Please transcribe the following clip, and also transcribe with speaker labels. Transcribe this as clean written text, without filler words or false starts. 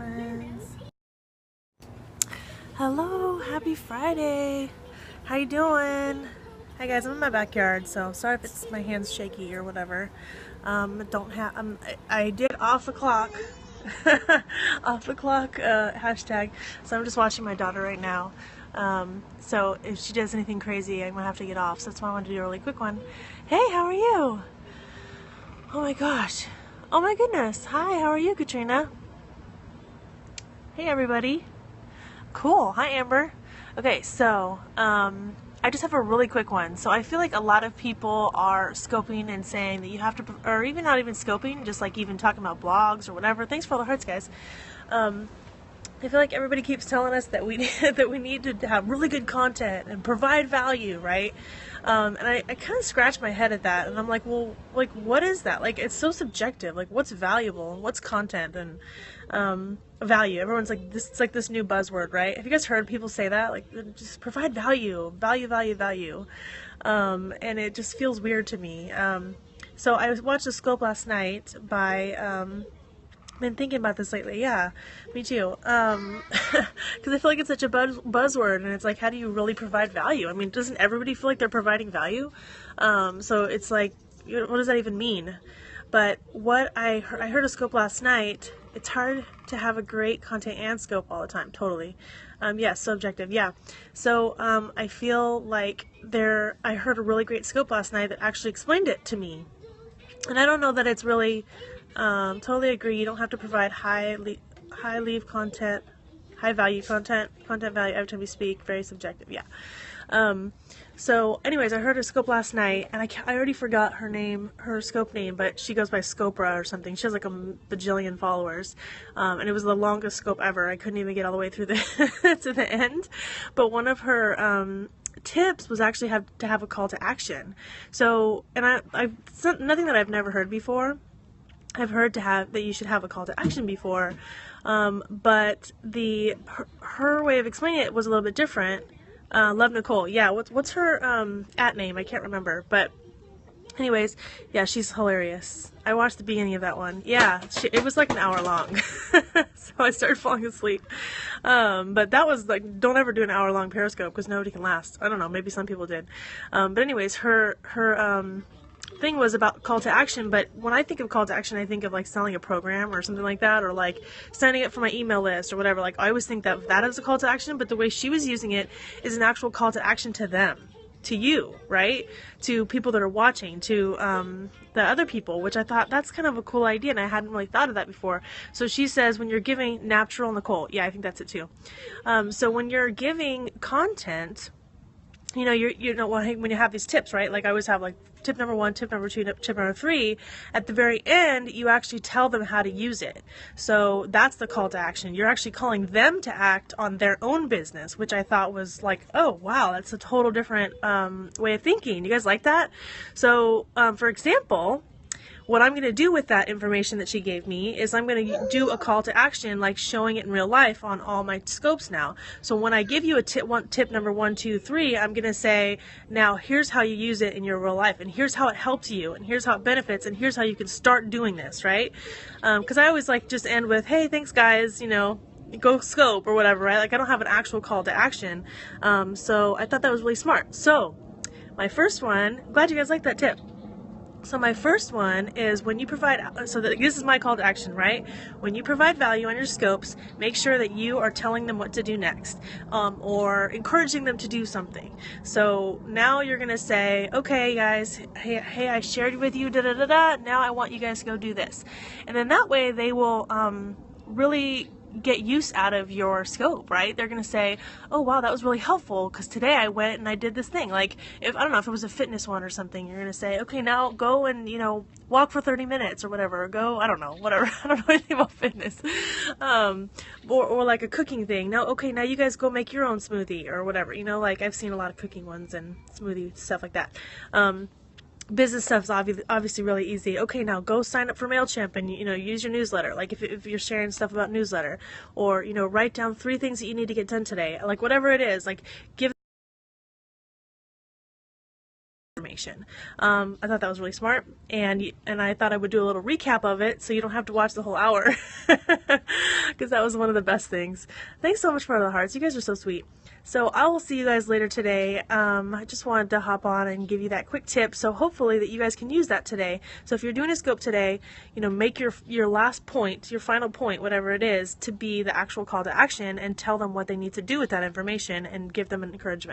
Speaker 1: friends. Hello, happy Friday. How you doing? Hi guys, I'm in my backyard, so sorry if it's my hands shaky or whatever. I did off the clock. Off the clock hashtag. So I'm just watching my daughter right now. So if she does anything crazy, I'm gonna have to get off. So that's why I wanted to do a really quick one. Hey, how are you? Oh my gosh. Oh my goodness. Hi, how are you, Katrina? Hey everybody. Cool. Hi Amber. Okay, so I just have a really quick one. So I feel like a lot of people are scoping and saying that you have to, or even not even scoping, just like even talking about blogs or whatever. Thanks for all the hearts, guys. I feel like everybody keeps telling us that we that we need to have really good content and provide value, right? And I kind of scratch my head at that, and I'm like, well, like, what is that? Like, it's so subjective. Like, what's valuable and what's content and value? Everyone's like, this. It's like this new buzzword, right? Have you guys heard people say that? Like, just provide value, value, value, value, and it just feels weird to me. So I watched a scope last night by. Been thinking about this lately. Yeah, me too. Because I feel like it's such a buzzword, and it's like, how do you really provide value? I mean, doesn't everybody feel like they're providing value? So it's like, what does that even mean? But what I heard a scope last night. It's hard to have a great content and scope all the time. Totally. Yeah, subjective. Yeah. So I feel like I heard a really great scope last night that actually explained it to me. And I don't know that it's really, totally agree. You don't have to provide high leave content, high value content value every time you speak. Very subjective, yeah. So anyways, I heard her scope last night, and I already forgot her scope name, but she goes by Scopra or something. She has like a bajillion followers, and it was the longest scope ever. I couldn't even get all the way through the to the end, but one of her tips was actually to have a call to action. So, and I've nothing that I've never heard before. I've heard that you should have a call to action before, but her way of explaining it was a little bit different. Love Nicole, yeah. What's her at name? I can't remember, but anyways, yeah, she's hilarious. I watched the beginning of that one. Yeah, it was like an hour long, so I started falling asleep. But that was like, don't ever do an hour-long Periscope because nobody can last. I don't know, maybe some people did. But anyways, her thing was about call to action. But when I think of call to action, I think of like selling a program or something like that, or like signing up for my email list or whatever. Like, I always think that is a call to action. But the way she was using it is an actual call to action to them. To you, right? To people that are watching, to the other people, which I thought that's kind of a cool idea, and I hadn't really thought of that before. So she says, when you're giving natural Nicole, yeah, I think that's it too. So when you're giving content, you know when you have these tips, right? Like, I always have like tip number 1, tip number 2, tip number 3. At the very end, you actually tell them how to use it. So that's the call to action. You're actually calling them to act on their own business, which I thought was like, oh wow, that's a total different way of thinking. You guys like that? So for example, what I'm going to do with that information that she gave me is I'm going to do a call to action, like showing it in real life on all my scopes now. So when I give you a tip number 1, 2, 3, I'm going to say, now here's how you use it in your real life, and here's how it helps you, and here's how it benefits, and here's how you can start doing this, right? Because I always like just end with, hey, thanks guys, go scope or whatever, right? Like, I don't have an actual call to action. So I thought that was really smart. So my first one, glad you guys like that tip. So my first one is, when you provide, so this is my call to action, right? When you provide value on your scopes, make sure that you are telling them what to do next, or encouraging them to do something. So now you're going to say, okay guys, hey, I shared with you, now I want you guys to go do this. And then that way they will really get use out of your scope, right? They're going to say, oh wow, that was really helpful because today I went and I did this thing. Like, I don't know, if it was a fitness one or something, you're going to say, okay, now go and, walk for 30 minutes or whatever, or go, I don't know, whatever. I don't know anything about fitness. Or like a cooking thing. Now, okay, now you guys go make your own smoothie or whatever. Like, I've seen a lot of cooking ones and smoothie stuff like that. Business stuff's obviously really easy. Okay, now go sign up for MailChimp and use your newsletter. Like, if you're sharing stuff about newsletter, or write down 3 things that you need to get done today. Like, whatever it is, like, give information. I thought that was really smart, and I thought I would do a little recap of it so you don't have to watch the whole hour, because that was one of the best things. Thanks so much for the hearts. You guys are so sweet. So I will see you guys later today. I just wanted to hop on and give you that quick tip, so hopefully that you guys can use that today. So if you're doing a scope today, you know, make your last point, your final point, whatever it is, to be the actual call to action, and tell them what they need to do with that information and give them an encouragement.